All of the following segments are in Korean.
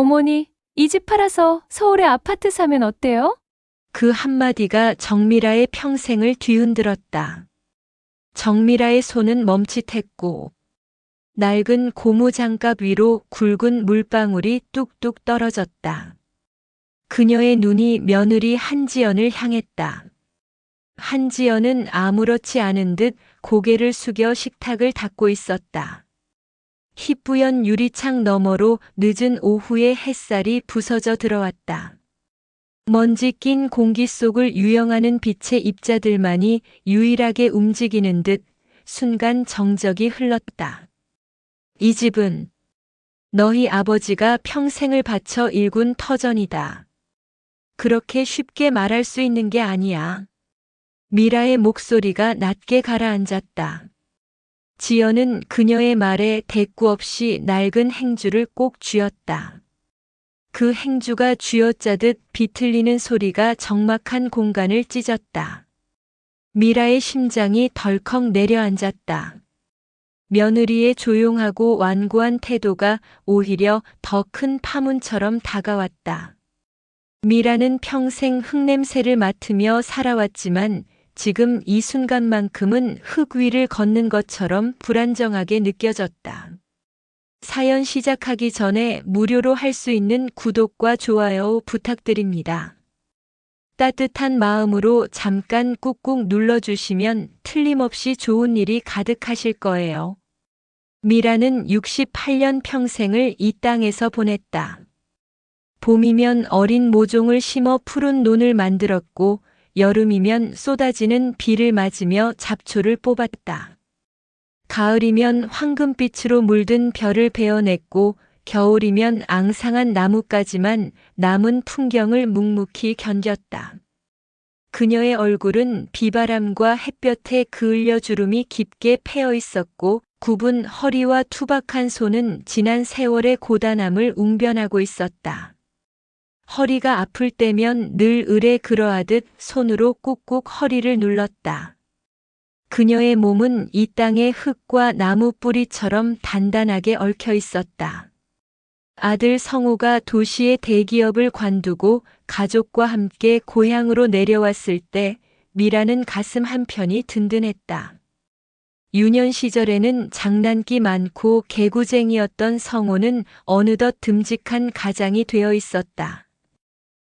어머니, 이 집 팔아서 서울에 아파트 사면 어때요? 그 한마디가 정미라의 평생을 뒤흔들었다. 정미라의 손은 멈칫했고 낡은 고무장갑 위로 굵은 물방울이 뚝뚝 떨어졌다. 그녀의 눈이 며느리 한지연을 향했다. 한지연은 아무렇지 않은 듯 고개를 숙여 식탁을 닦고 있었다. 희뿌연 유리창 너머로 늦은 오후의 햇살이 부서져 들어왔다. 먼지 낀 공기 속을 유영하는 빛의 입자들만이 유일하게 움직이는 듯 순간 정적이 흘렀다. 이 집은 너희 아버지가 평생을 바쳐 일군 터전이다. 그렇게 쉽게 말할 수 있는 게 아니야. 미라의 목소리가 낮게 가라앉았다. 지연은 그녀의 말에 대꾸 없이 낡은 행주를 꼭 쥐었다. 그 행주가 쥐어짜듯 비틀리는 소리가 적막한 공간을 찢었다. 미라의 심장이 덜컥 내려앉았다. 며느리의 조용하고 완고한 태도가 오히려 더 큰 파문처럼 다가왔다. 미라는 평생 흙냄새를 맡으며 살아왔지만 지금 이 순간만큼은 흙 위를 걷는 것처럼 불안정하게 느껴졌다. 사연 시작하기 전에 무료로 할 수 있는 구독과 좋아요 부탁드립니다. 따뜻한 마음으로 잠깐 꾹꾹 눌러주시면 틀림없이 좋은 일이 가득하실 거예요. 미라는 68년 평생을 이 땅에서 보냈다. 봄이면 어린 모종을 심어 푸른 논을 만들었고 여름이면 쏟아지는 비를 맞으며 잡초를 뽑았다. 가을이면 황금빛으로 물든 별을 베어냈고 겨울이면 앙상한 나뭇가지만 남은 풍경을 묵묵히 견뎠다. 그녀의 얼굴은 비바람과 햇볕에 그을려 주름이 깊게 패여 있었고 굽은 허리와 투박한 손은 지난 세월의 고단함을 웅변하고 있었다. 허리가 아플 때면 늘 을에 그러하듯 손으로 꾹꾹 허리를 눌렀다. 그녀의 몸은 이 땅의 흙과 나무 뿌리처럼 단단하게 얽혀 있었다. 아들 성우가 도시의 대기업을 관두고 가족과 함께 고향으로 내려왔을 때 미라는 가슴 한편이 든든했다. 유년 시절에는 장난기 많고 개구쟁이였던 성우는 어느덧 듬직한 가장이 되어 있었다.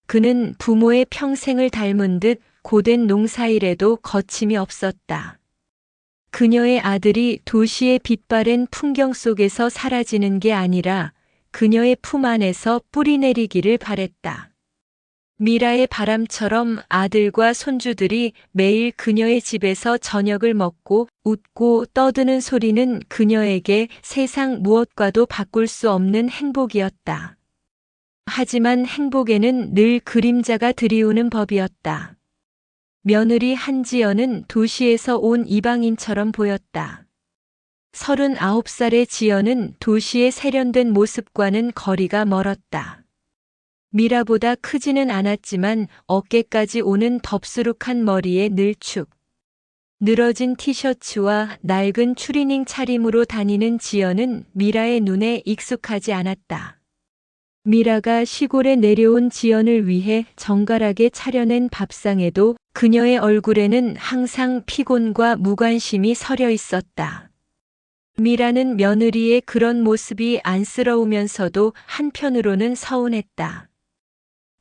그는 부모의 평생을 닮은 듯 고된 농사일에도 거침이 없었다. 그녀의 아들이 도시의 빛바랜 풍경 속에서 사라지는 게 아니라 그녀의 품 안에서 뿌리내리기를 바랬다. 미라의 바람처럼 아들과 손주들이 매일 그녀의 집에서 저녁을 먹고 웃고 떠드는 소리는 그녀에게 세상 무엇과도 바꿀 수 없는 행복이었다. 하지만 행복에는 늘 그림자가 드리우는 법이었다. 며느리 한지연은 도시에서 온 이방인처럼 보였다. 39살의 지연은 도시의 세련된 모습과는 거리가 멀었다. 미라보다 크지는 않았지만 어깨까지 오는 덥수룩한 머리에 늘축. 늘어진 티셔츠와 낡은 추리닝 차림으로 다니는 지연은 미라의 눈에 익숙하지 않았다. 미라가 시골에 내려온 지연을 위해 정갈하게 차려낸 밥상에도 그녀의 얼굴에는 항상 피곤과 무관심이 서려 있었다. 미라는 며느리의 그런 모습이 안쓰러우면서도 한편으로는 서운했다.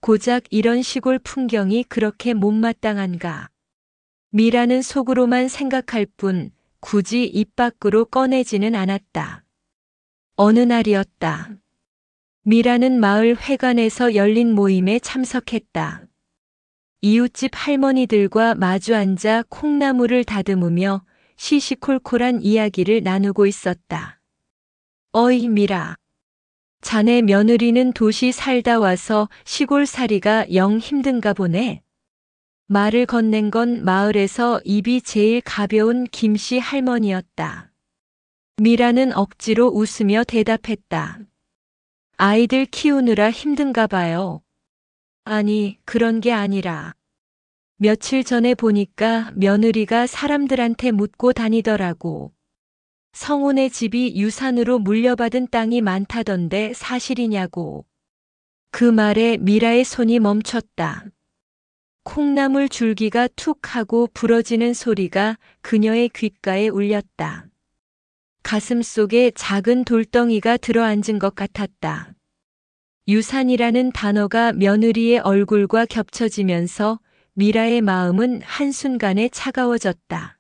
고작 이런 시골 풍경이 그렇게 못마땅한가. 미라는 속으로만 생각할 뿐 굳이 입 밖으로 꺼내지는 않았다. 어느 날이었다. 미라는 마을 회관에서 열린 모임에 참석했다. 이웃집 할머니들과 마주 앉아 콩나물을 다듬으며 시시콜콜한 이야기를 나누고 있었다. 어이 미라. 자네 며느리는 도시 살다 와서 시골살이가 영 힘든가 보네. 말을 건넨 건 마을에서 입이 제일 가벼운 김씨 할머니였다. 미라는 억지로 웃으며 대답했다. 아이들 키우느라 힘든가 봐요. 아니, 그런 게 아니라. 며칠 전에 보니까 며느리가 사람들한테 묻고 다니더라고. 성훈의 집이 유산으로 물려받은 땅이 많다던데 사실이냐고. 그 말에 미라의 손이 멈췄다. 콩나물 줄기가 툭 하고 부러지는 소리가 그녀의 귓가에 울렸다. 가슴 속에 작은 돌덩이가 들어앉은 것 같았다. 유산이라는 단어가 며느리의 얼굴과 겹쳐지면서 미라의 마음은 한순간에 차가워졌다.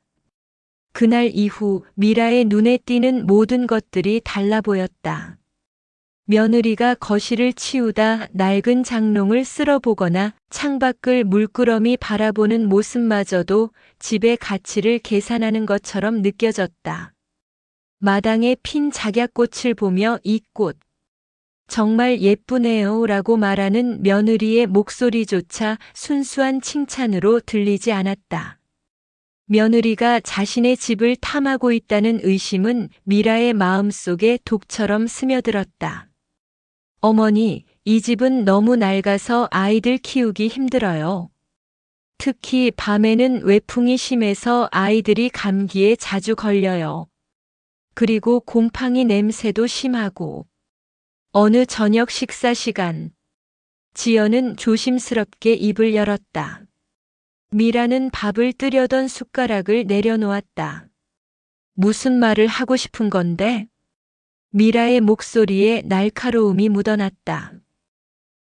그날 이후 미라의 눈에 띄는 모든 것들이 달라 보였다. 며느리가 거실을 치우다 낡은 장롱을 쓸어보거나 창밖을 물끄러미 바라보는 모습마저도 집의 가치를 계산하는 것처럼 느껴졌다. 마당에 핀 작약꽃을 보며 이 꽃 정말 예쁘네요 라고 말하는 며느리의 목소리조차 순수한 칭찬으로 들리지 않았다. 며느리가 자신의 집을 탐하고 있다는 의심은 미라의 마음속에 독처럼 스며들었다. 어머니, 이 집은 너무 낡아서 아이들 키우기 힘들어요. 특히 밤에는 외풍이 심해서 아이들이 감기에 자주 걸려요. 그리고 곰팡이 냄새도 심하고. 어느 저녁 식사 시간, 지연은 조심스럽게 입을 열었다. 미라는 밥을 뜨려던 숟가락을 내려놓았다. 무슨 말을 하고 싶은 건데? 미라의 목소리에 날카로움이 묻어났다.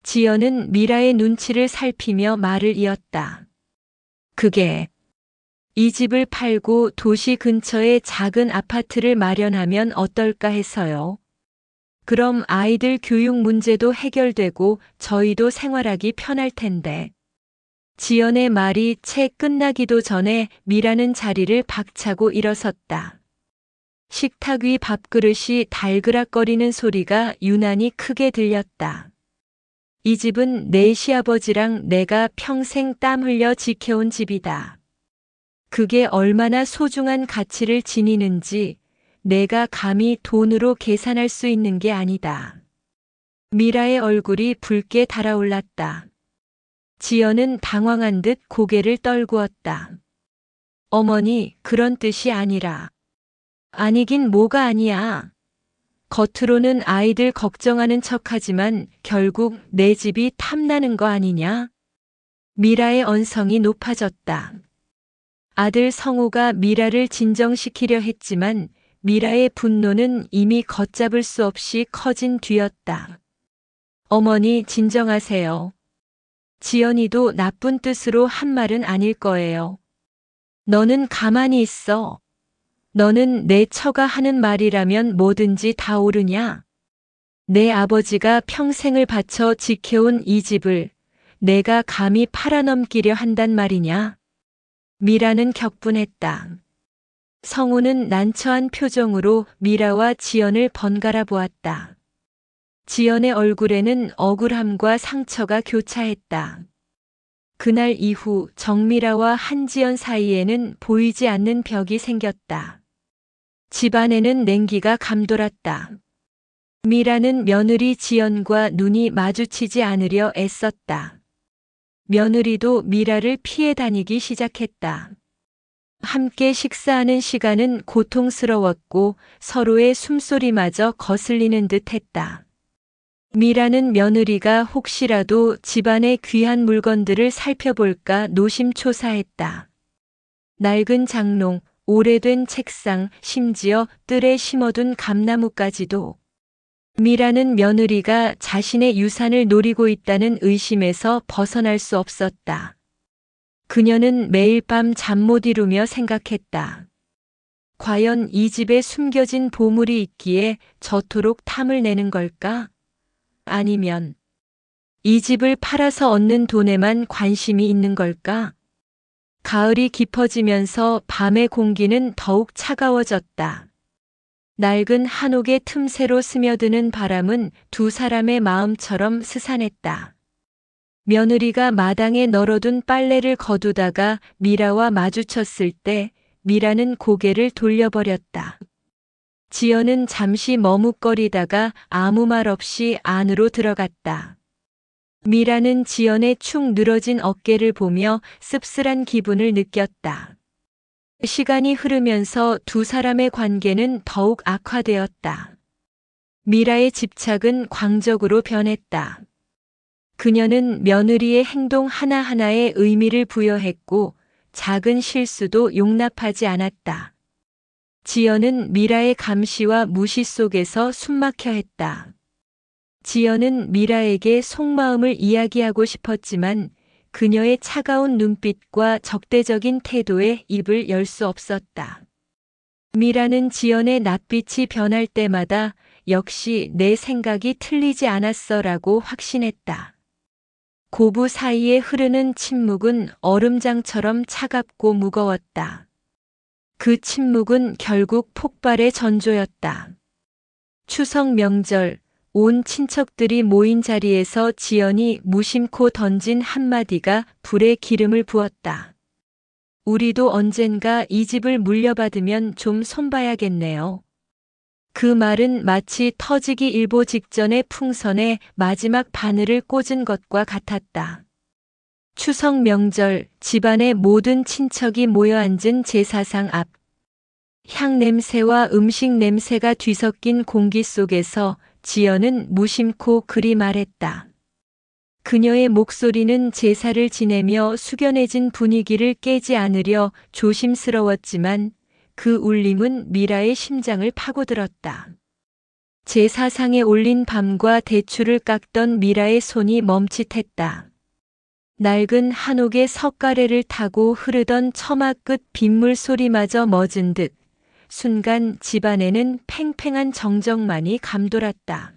지연은 미라의 눈치를 살피며 말을 이었다. 그게 이 집을 팔고 도시 근처에 작은 아파트를 마련하면 어떨까 해서요. 그럼 아이들 교육 문제도 해결되고 저희도 생활하기 편할 텐데. 지연의 말이 채 끝나기도 전에 미라는 자리를 박차고 일어섰다. 식탁 위 밥그릇이 달그락거리는 소리가 유난히 크게 들렸다. 이 집은 내 시아버지랑 내가 평생 땀 흘려 지켜온 집이다. 그게 얼마나 소중한 가치를 지니는지 내가 감히 돈으로 계산할 수 있는 게 아니다. 미라의 얼굴이 붉게 달아올랐다. 지연은 당황한 듯 고개를 떨구었다. 어머니, 그런 뜻이 아니라. 아니긴 뭐가 아니야. 겉으로는 아이들 걱정하는 척하지만 결국 내 집이 탐나는 거 아니냐? 미라의 언성이 높아졌다. 아들 성우가 미라를 진정시키려 했지만 미라의 분노는 이미 걷잡을 수 없이 커진 뒤였다. 어머니, 진정하세요. 지연이도 나쁜 뜻으로 한 말은 아닐 거예요. 너는 가만히 있어. 너는 내 처가 하는 말이라면 뭐든지 다 옳으냐? 내 아버지가 평생을 바쳐 지켜온 이 집을 내가 감히 팔아넘기려 한단 말이냐? 미라는 격분했다. 성우는 난처한 표정으로 미라와 지연을 번갈아 보았다. 지연의 얼굴에는 억울함과 상처가 교차했다. 그날 이후 정미라와 한지연 사이에는 보이지 않는 벽이 생겼다. 집안에는 냉기가 감돌았다. 미라는 며느리 지연과 눈이 마주치지 않으려 애썼다. 며느리도 미라를 피해 다니기 시작했다. 함께 식사하는 시간은 고통스러웠고 서로의 숨소리마저 거슬리는 듯 했다. 미라는 며느리가 혹시라도 집안의 귀한 물건들을 살펴볼까 노심초사했다. 낡은 장롱, 오래된 책상, 심지어 뜰에 심어둔 감나무까지도. 미라는 며느리가 자신의 유산을 노리고 있다는 의심에서 벗어날 수 없었다. 그녀는 매일 밤 잠 못 이루며 생각했다. 과연 이 집에 숨겨진 보물이 있기에 저토록 탐을 내는 걸까? 아니면 이 집을 팔아서 얻는 돈에만 관심이 있는 걸까? 가을이 깊어지면서 밤의 공기는 더욱 차가워졌다. 낡은 한옥의 틈새로 스며드는 바람은 두 사람의 마음처럼 스산했다. 며느리가 마당에 널어둔 빨래를 거두다가 미라와 마주쳤을 때 미라는 고개를 돌려버렸다. 지연은 잠시 머뭇거리다가 아무 말 없이 안으로 들어갔다. 미라는 지연의 축 늘어진 어깨를 보며 씁쓸한 기분을 느꼈다. 시간이 흐르면서 두 사람의 관계는 더욱 악화되었다. 미라의 집착은 광적으로 변했다. 그녀는 며느리의 행동 하나하나에 의미를 부여했고 작은 실수도 용납하지 않았다. 지연은 미라의 감시와 무시 속에서 숨막혀 했다. 지연은 미라에게 속마음을 이야기하고 싶었지만 그녀의 차가운 눈빛과 적대적인 태도에 입을 열 수 없었다. 미라는 지연의 낯빛이 변할 때마다 역시 내 생각이 틀리지 않았어라고 확신했다. 고부 사이에 흐르는 침묵은 얼음장처럼 차갑고 무거웠다. 그 침묵은 결국 폭발의 전조였다. 추석 명절, 온 친척들이 모인 자리에서 지연이 무심코 던진 한마디가 불에 기름을 부었다. 우리도 언젠가 이 집을 물려받으면 좀 손봐야겠네요. 그 말은 마치 터지기 일보 직전의 풍선에 마지막 바늘을 꽂은 것과 같았다. 추석 명절, 집안의 모든 친척이 모여 앉은 제사상 앞. 향 냄새와 음식 냄새가 뒤섞인 공기 속에서 지연은 무심코 그리 말했다. 그녀의 목소리는 제사를 지내며 숙연해진 분위기를 깨지 않으려 조심스러웠지만 그 울림은 미라의 심장을 파고들었다. 제사상에 올린 밤과 대추를 깎던 미라의 손이 멈칫했다. 낡은 한옥의 석가래를 타고 흐르던 처마 끝 빗물 소리마저 멎은 듯 순간 집안에는 팽팽한 정적만이 감돌았다.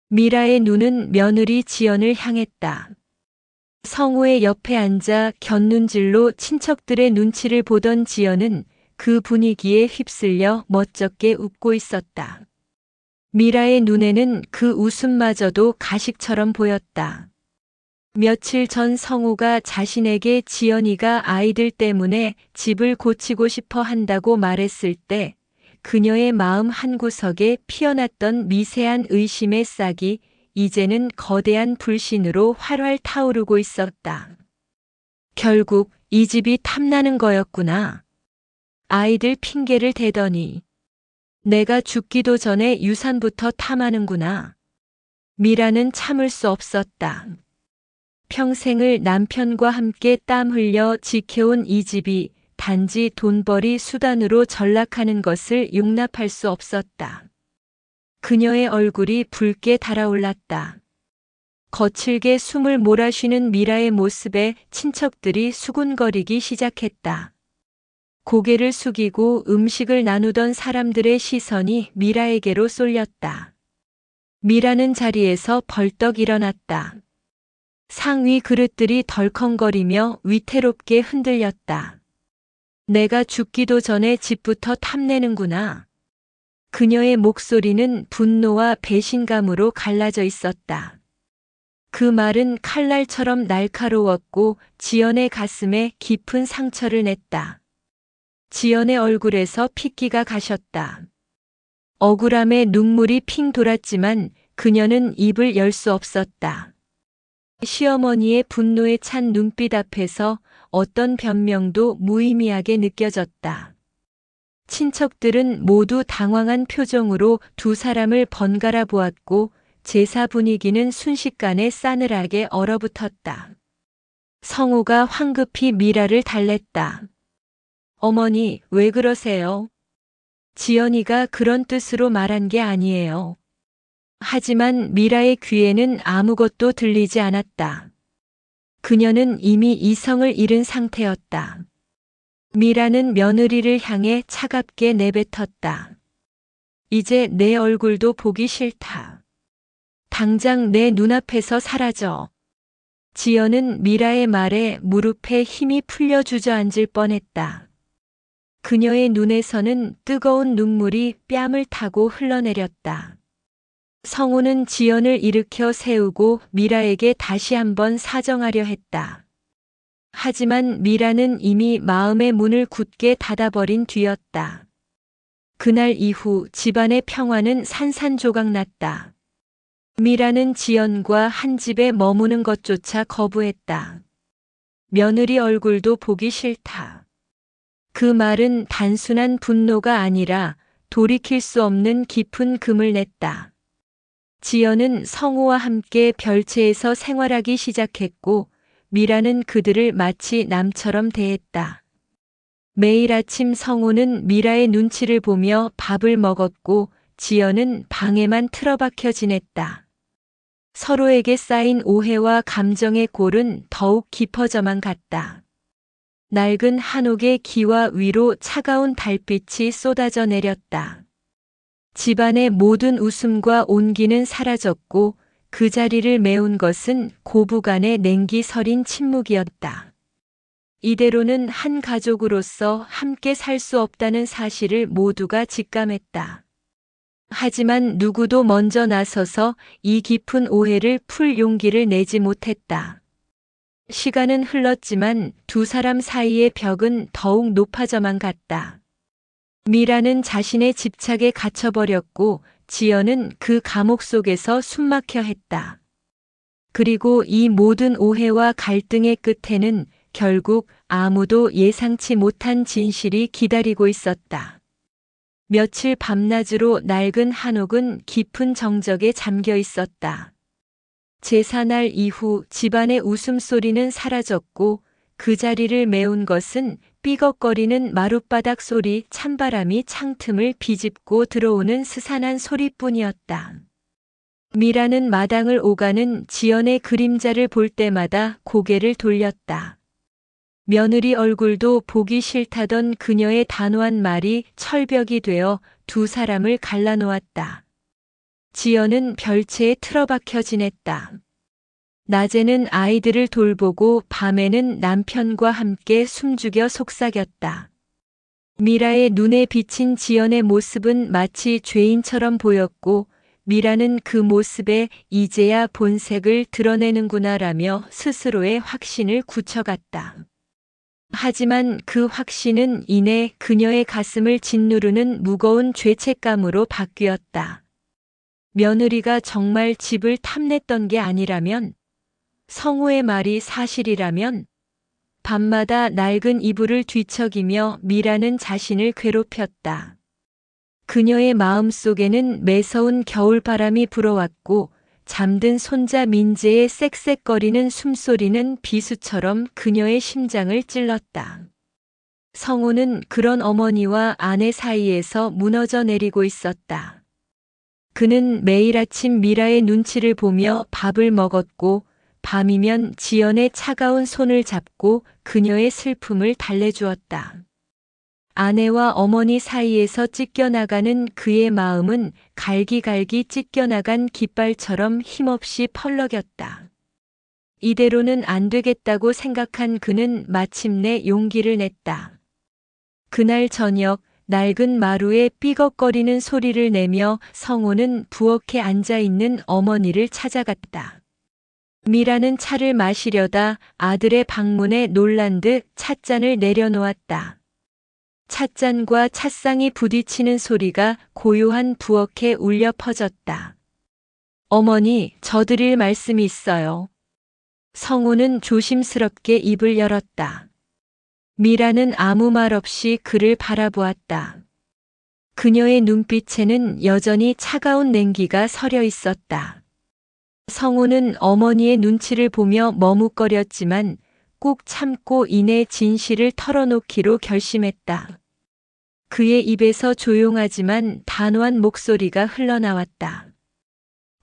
미라의 눈은 며느리 지연을 향했다. 성우의 옆에 앉아 곁눈질로 친척들의 눈치를 보던 지연은 그 분위기에 휩쓸려 멋쩍게 웃고 있었다. 미라의 눈에는 그 웃음마저도 가식처럼 보였다. 며칠 전 성우가 자신에게 지연이가 아이들 때문에 집을 고치고 싶어 한다고 말했을 때 그녀의 마음 한구석에 피어났던 미세한 의심의 싹이 이제는 거대한 불신으로 활활 타오르고 있었다. 결국 이 집이 탐나는 거였구나. 아이들 핑계를 대더니 내가 죽기도 전에 유산부터 탐하는구나. 미라는 참을 수 없었다. 평생을 남편과 함께 땀 흘려 지켜온 이 집이 단지 돈벌이 수단으로 전락하는 것을 용납할 수 없었다. 그녀의 얼굴이 붉게 달아올랐다. 거칠게 숨을 몰아쉬는 미라의 모습에 친척들이 수군거리기 시작했다. 고개를 숙이고 음식을 나누던 사람들의 시선이 미라에게로 쏠렸다. 미라는 자리에서 벌떡 일어났다. 상위 그릇들이 덜컹거리며 위태롭게 흔들렸다. 내가 죽기도 전에 집부터 탐내는구나. 그녀의 목소리는 분노와 배신감으로 갈라져 있었다. 그 말은 칼날처럼 날카로웠고 지연의 가슴에 깊은 상처를 냈다. 지연의 얼굴에서 핏기가 가셨다. 억울함에 눈물이 핑 돌았지만 그녀는 입을 열 수 없었다. 시어머니의 분노에 찬 눈빛 앞에서 어떤 변명도 무의미하게 느껴졌다. 친척들은 모두 당황한 표정으로 두 사람을 번갈아 보았고 제사 분위기는 순식간에 싸늘하게 얼어붙었다. 성우가 황급히 미라를 달랬다. 어머니, 왜 그러세요? 지연이가 그런 뜻으로 말한 게 아니에요. 하지만 미라의 귀에는 아무것도 들리지 않았다. 그녀는 이미 이성을 잃은 상태였다. 미라는 며느리를 향해 차갑게 내뱉었다. 이제 내 얼굴도 보기 싫다. 당장 내 눈앞에서 사라져. 지연은 미라의 말에 무릎에 힘이 풀려 주저앉을 뻔했다. 그녀의 눈에서는 뜨거운 눈물이 뺨을 타고 흘러내렸다. 성우는 지연을 일으켜 세우고 미라에게 다시 한번 사정하려 했다. 하지만 미라는 이미 마음의 문을 굳게 닫아버린 뒤였다. 그날 이후 집안의 평화는 산산조각났다. 미라는 지연과 한 집에 머무는 것조차 거부했다. 며느리 얼굴도 보기 싫다. 그 말은 단순한 분노가 아니라 돌이킬 수 없는 깊은 금을 냈다. 지연은 성우와 함께 별채에서 생활하기 시작했고 미라는 그들을 마치 남처럼 대했다. 매일 아침 성우는 미라의 눈치를 보며 밥을 먹었고 지연은 방에만 틀어박혀 지냈다. 서로에게 쌓인 오해와 감정의 골은 더욱 깊어져만 갔다. 낡은 한옥의 기와 위로 차가운 달빛이 쏟아져 내렸다. 집안의 모든 웃음과 온기는 사라졌고 그 자리를 메운 것은 고부간의 냉기 서린 침묵이었다. 이대로는 한 가족으로서 함께 살 수 없다는 사실을 모두가 직감했다. 하지만 누구도 먼저 나서서 이 깊은 오해를 풀 용기를 내지 못했다. 시간은 흘렀지만 두 사람 사이의 벽은 더욱 높아져만 갔다. 미라는 자신의 집착에 갇혀버렸고 지연은 그 감옥 속에서 숨막혀 했다. 그리고 이 모든 오해와 갈등의 끝에는 결국 아무도 예상치 못한 진실이 기다리고 있었다. 며칠 밤낮으로 낡은 한옥은 깊은 정적에 잠겨 있었다. 제사날 이후 집안의 웃음소리는 사라졌고 그 자리를 메운 것은 삐걱거리는 마룻바닥 소리, 찬바람이 창틈을 비집고 들어오는 스산한 소리뿐이었다. 미라는 마당을 오가는 지연의 그림자를 볼 때마다 고개를 돌렸다. 며느리 얼굴도 보기 싫다던 그녀의 단호한 말이 철벽이 되어 두 사람을 갈라놓았다. 지연은 별채에 틀어박혀 지냈다. 낮에는 아이들을 돌보고 밤에는 남편과 함께 숨죽여 속삭였다. 미라의 눈에 비친 지연의 모습은 마치 죄인처럼 보였고 미라는 그 모습에 이제야 본색을 드러내는구나라며 스스로의 확신을 굳혀갔다. 하지만 그 확신은 이내 그녀의 가슴을 짓누르는 무거운 죄책감으로 바뀌었다. 며느리가 정말 집을 탐냈던 게 아니라면, 성우의 말이 사실이라면, 밤마다 낡은 이불을 뒤척이며 미라는 자신을 괴롭혔다. 그녀의 마음속에는 매서운 겨울바람이 불어왔고 잠든 손자 민재의 쌕쌕거리는 숨소리는 비수처럼 그녀의 심장을 찔렀다. 성우는 그런 어머니와 아내 사이에서 무너져 내리고 있었다. 그는 매일 아침 미라의 눈치를 보며 밥을 먹었고 밤이면 지연의 차가운 손을 잡고 그녀의 슬픔을 달래주었다. 아내와 어머니 사이에서 찢겨나가는 그의 마음은 갈기갈기 찢겨나간 깃발처럼 힘없이 펄럭였다. 이대로는 안 되겠다고 생각한 그는 마침내 용기를 냈다. 그날 저녁 낡은 마루에 삐걱거리는 소리를 내며 성호는 부엌에 앉아있는 어머니를 찾아갔다. 미라는 차를 마시려다 아들의 방문에 놀란 듯 찻잔을 내려놓았다. 찻잔과 찻상이 부딪히는 소리가 고요한 부엌에 울려 퍼졌다. 어머니, 저 드릴 말씀이 있어요. 성우는 조심스럽게 입을 열었다. 미라는 아무 말 없이 그를 바라보았다. 그녀의 눈빛에는 여전히 차가운 냉기가 서려 있었다. 성우는 어머니의 눈치를 보며 머뭇거렸지만 꾹 참고 이내 진실을 털어놓기로 결심했다. 그의 입에서 조용하지만 단호한 목소리가 흘러나왔다.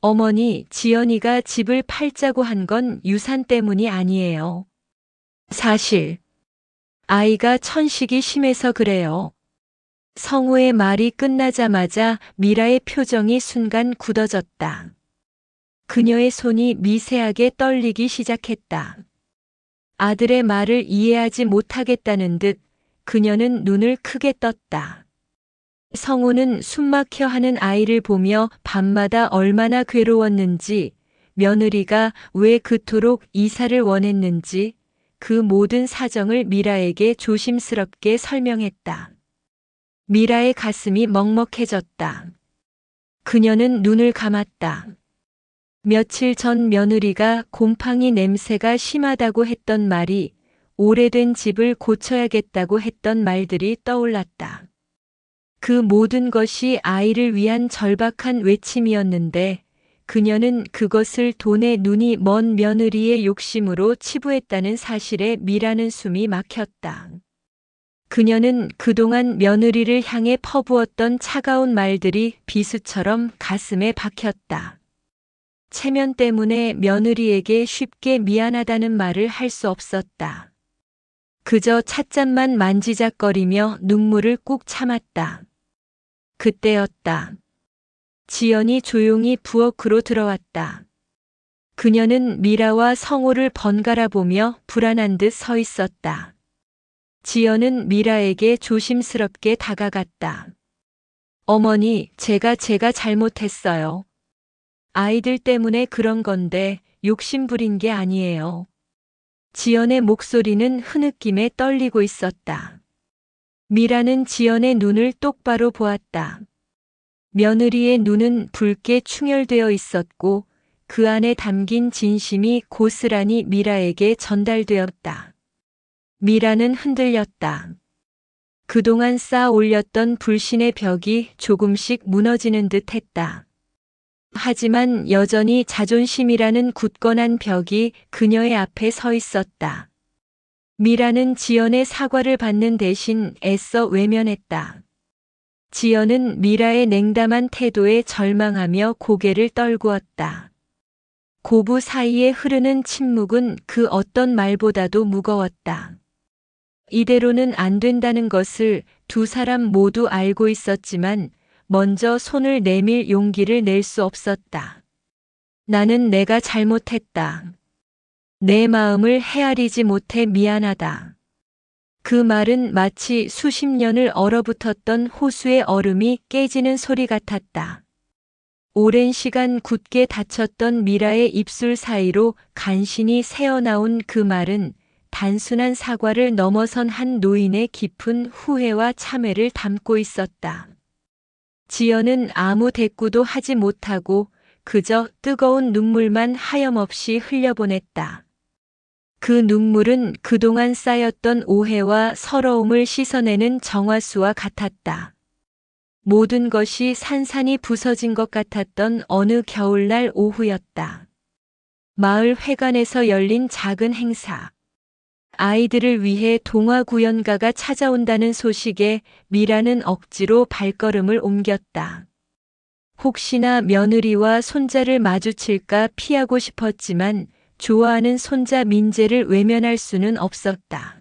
어머니, 지연이가 집을 팔자고 한 건 유산 때문이 아니에요. 사실, 아이가 천식이 심해서 그래요. 성우의 말이 끝나자마자 미라의 표정이 순간 굳어졌다. 그녀의 손이 미세하게 떨리기 시작했다. 아들의 말을 이해하지 못하겠다는 듯 그녀는 눈을 크게 떴다. 성우는 숨막혀 하는 아이를 보며 밤마다 얼마나 괴로웠는지, 며느리가 왜 그토록 이사를 원했는지 그 모든 사정을 미라에게 조심스럽게 설명했다. 미라의 가슴이 먹먹해졌다. 그녀는 눈을 감았다. 며칠 전 며느리가 곰팡이 냄새가 심하다고 했던 말이 오래된 집을 고쳐야겠다고 했던 말들이 떠올랐다. 그 모든 것이 아이를 위한 절박한 외침이었는데 그녀는 그것을 돈에 눈이 먼 며느리의 욕심으로 치부했다는 사실에 미라는 숨이 막혔다. 그녀는 그동안 며느리를 향해 퍼부었던 차가운 말들이 비수처럼 가슴에 박혔다. 체면 때문에 며느리에게 쉽게 미안하다는 말을 할 수 없었다. 그저 찻잔만 만지작거리며 눈물을 꾹 참았다. 그때였다. 지연이 조용히 부엌으로 들어왔다. 그녀는 미라와 성호를 번갈아 보며 불안한 듯 서 있었다. 지연은 미라에게 조심스럽게 다가갔다. 어머니, 제가 잘못했어요. 아이들 때문에 그런 건데 욕심 부린 게 아니에요. 지연의 목소리는 흐느낌에 떨리고 있었다. 미라는 지연의 눈을 똑바로 보았다. 며느리의 눈은 붉게 충혈되어 있었고 그 안에 담긴 진심이 고스란히 미라에게 전달되었다. 미라는 흔들렸다. 그동안 쌓아 올렸던 불신의 벽이 조금씩 무너지는 듯 했다. 하지만 여전히 자존심이라는 굳건한 벽이 그녀의 앞에 서 있었다. 미라는 지연의 사과를 받는 대신 애써 외면했다. 지연은 미라의 냉담한 태도에 절망하며 고개를 떨구었다. 고부 사이에 흐르는 침묵은 그 어떤 말보다도 무거웠다. 이대로는 안 된다는 것을 두 사람 모두 알고 있었지만 먼저 손을 내밀 용기를 낼 수 없었다. 나는 내가 잘못했다. 내 마음을 헤아리지 못해 미안하다. 그 말은 마치 수십 년을 얼어붙었던 호수의 얼음이 깨지는 소리 같았다. 오랜 시간 굳게 닫혔던 미라의 입술 사이로 간신히 새어나온 그 말은 단순한 사과를 넘어선 한 노인의 깊은 후회와 참회를 담고 있었다. 지연은 아무 대꾸도 하지 못하고 그저 뜨거운 눈물만 하염없이 흘려보냈다. 그 눈물은 그동안 쌓였던 오해와 서러움을 씻어내는 정화수와 같았다. 모든 것이 산산이 부서진 것 같았던 어느 겨울날 오후였다. 마을 회관에서 열린 작은 행사. 아이들을 위해 동화 구연가가 찾아온다는 소식에 미라는 억지로 발걸음을 옮겼다. 혹시나 며느리와 손자를 마주칠까 피하고 싶었지만 좋아하는 손자 민재를 외면할 수는 없었다.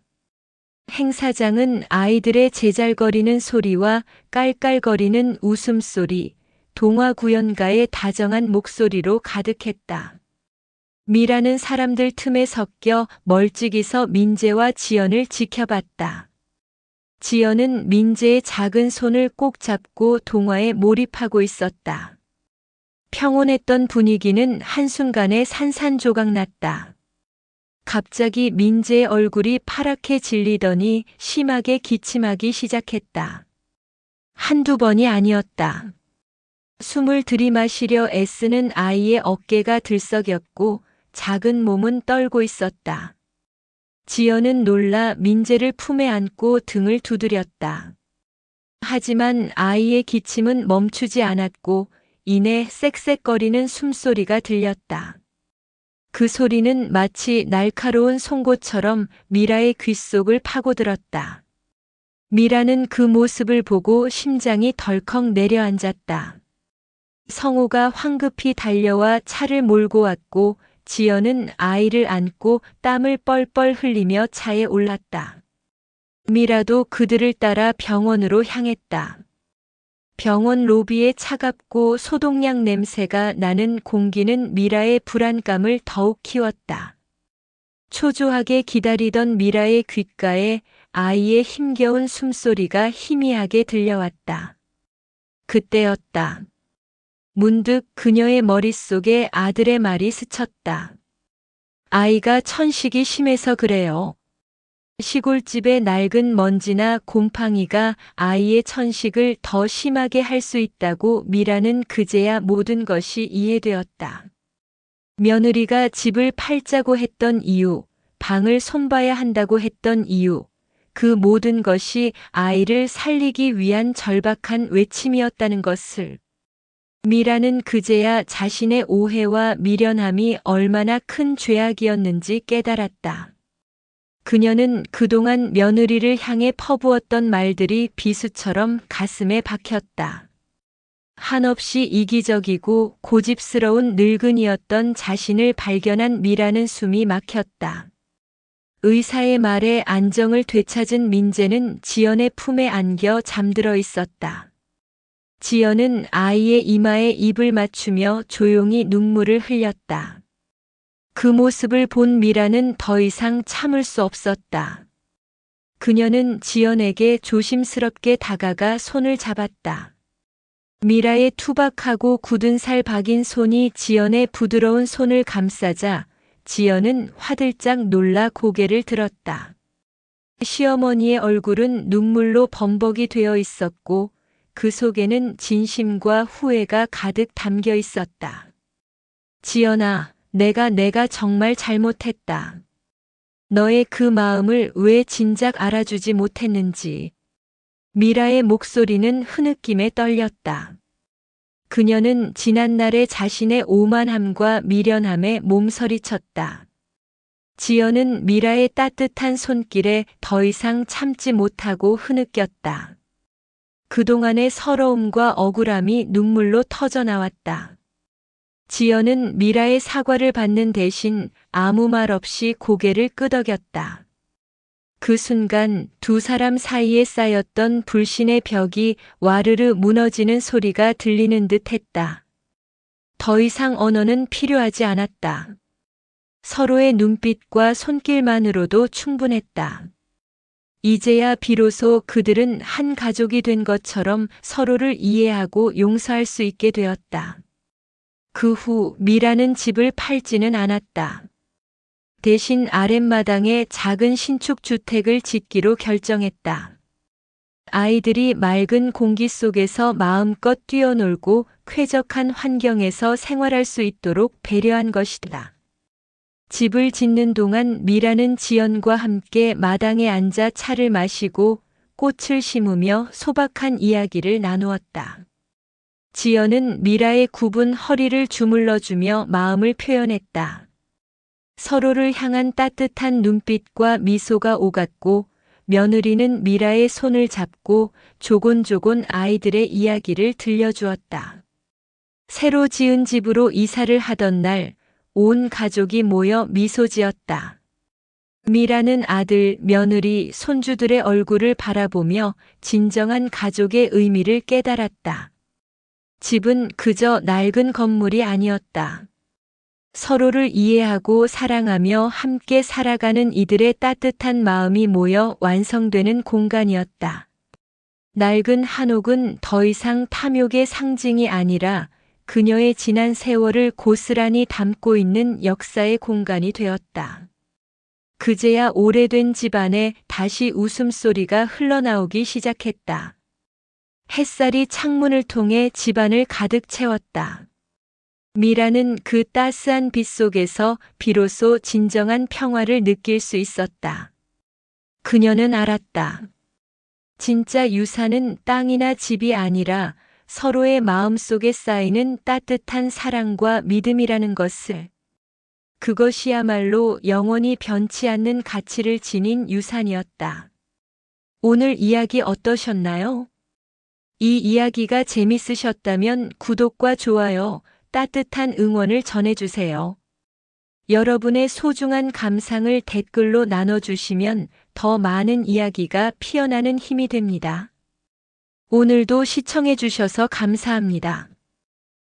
행사장은 아이들의 제잘거리는 소리와 깔깔거리는 웃음소리, 동화 구연가의 다정한 목소리로 가득했다. 미라는 사람들 틈에 섞여 멀찍이서 민재와 지연을 지켜봤다. 지연은 민재의 작은 손을 꼭 잡고 동화에 몰입하고 있었다. 평온했던 분위기는 한순간에 산산조각났다. 갑자기 민재의 얼굴이 파랗게 질리더니 심하게 기침하기 시작했다. 한두 번이 아니었다. 숨을 들이마시려 애쓰는 아이의 어깨가 들썩였고 작은 몸은 떨고 있었다. 지연은 놀라 민재를 품에 안고 등을 두드렸다. 하지만 아이의 기침은 멈추지 않았고 이내 쌕쌕거리는 숨소리가 들렸다. 그 소리는 마치 날카로운 송곳처럼 미라의 귓속을 파고들었다. 미라는 그 모습을 보고 심장이 덜컥 내려앉았다. 성우가 황급히 달려와 차를 몰고 왔고 지연은 아이를 안고 땀을 뻘뻘 흘리며 차에 올랐다. 미라도 그들을 따라 병원으로 향했다. 병원 로비의 차갑고 소독약 냄새가 나는 공기는 미라의 불안감을 더욱 키웠다. 초조하게 기다리던 미라의 귓가에 아이의 힘겨운 숨소리가 희미하게 들려왔다. 그때였다. 문득 그녀의 머릿속에 아들의 말이 스쳤다. 아이가 천식이 심해서 그래요. 시골집의 낡은 먼지나 곰팡이가 아이의 천식을 더 심하게 할 수 있다고 미라는 그제야 모든 것이 이해되었다. 며느리가 집을 팔자고 했던 이유, 방을 손봐야 한다고 했던 이유, 그 모든 것이 아이를 살리기 위한 절박한 외침이었다는 것을 미라는 그제야 자신의 오해와 미련함이 얼마나 큰 죄악이었는지 깨달았다. 그녀는 그동안 며느리를 향해 퍼부었던 말들이 비수처럼 가슴에 박혔다. 한없이 이기적이고 고집스러운 늙은이였던 자신을 발견한 미라는 숨이 막혔다. 의사의 말에 안정을 되찾은 민재는 지연의 품에 안겨 잠들어 있었다. 지연은 아이의 이마에 입을 맞추며 조용히 눈물을 흘렸다. 그 모습을 본 미라는 더 이상 참을 수 없었다. 그녀는 지연에게 조심스럽게 다가가 손을 잡았다. 미라의 투박하고 굳은 살 박인 손이 지연의 부드러운 손을 감싸자 지연은 화들짝 놀라 고개를 들었다. 시어머니의 얼굴은 눈물로 범벅이 되어 있었고 그 속에는 진심과 후회가 가득 담겨 있었다. 지연아, 내가 정말 잘못했다. 너의 그 마음을 왜 진작 알아주지 못했는지. 미라의 목소리는 흐느낌에 떨렸다. 그녀는 지난날의 자신의 오만함과 미련함에 몸서리쳤다. 지연은 미라의 따뜻한 손길에 더 이상 참지 못하고 흐느꼈다. 그동안의 서러움과 억울함이 눈물로 터져나왔다. 지연은 미라의 사과를 받는 대신 아무 말 없이 고개를 끄덕였다. 그 순간 두 사람 사이에 쌓였던 불신의 벽이 와르르 무너지는 소리가 들리는 듯 했다. 더 이상 언어는 필요하지 않았다. 서로의 눈빛과 손길만으로도 충분했다. 이제야 비로소 그들은 한 가족이 된 것처럼 서로를 이해하고 용서할 수 있게 되었다. 그 후 미라는 집을 팔지는 않았다. 대신 아랫마당에 작은 신축주택을 짓기로 결정했다. 아이들이 맑은 공기 속에서 마음껏 뛰어놀고 쾌적한 환경에서 생활할 수 있도록 배려한 것이다. 집을 짓는 동안 미라는 지연과 함께 마당에 앉아 차를 마시고 꽃을 심으며 소박한 이야기를 나누었다. 지연은 미라의 굽은 허리를 주물러주며 마음을 표현했다. 서로를 향한 따뜻한 눈빛과 미소가 오갔고 며느리는 미라의 손을 잡고 조곤조곤 아이들의 이야기를 들려주었다. 새로 지은 집으로 이사를 하던 날 온 가족이 모여 미소 지었다. 미라는 아들, 며느리, 손주들의 얼굴을 바라보며 진정한 가족의 의미를 깨달았다. 집은 그저 낡은 건물이 아니었다. 서로를 이해하고 사랑하며 함께 살아가는 이들의 따뜻한 마음이 모여 완성되는 공간이었다. 낡은 한옥은 더 이상 탐욕의 상징이 아니라 그녀의 지난 세월을 고스란히 담고 있는 역사의 공간이 되었다. 그제야 오래된 집안에 다시 웃음소리가 흘러나오기 시작했다. 햇살이 창문을 통해 집안을 가득 채웠다. 미라는 그 따스한 빛 속에서 비로소 진정한 평화를 느낄 수 있었다. 그녀는 알았다. 진짜 유산은 땅이나 집이 아니라 서로의 마음속에 쌓이는 따뜻한 사랑과 믿음이라는 것을. 그것이야말로 영원히 변치 않는 가치를 지닌 유산이었다. 오늘 이야기 어떠셨나요? 이 이야기가 재밌으셨다면 구독과 좋아요, 따뜻한 응원을 전해주세요. 여러분의 소중한 감상을 댓글로 나눠주시면 더 많은 이야기가 피어나는 힘이 됩니다. 오늘도 시청해주셔서 감사합니다.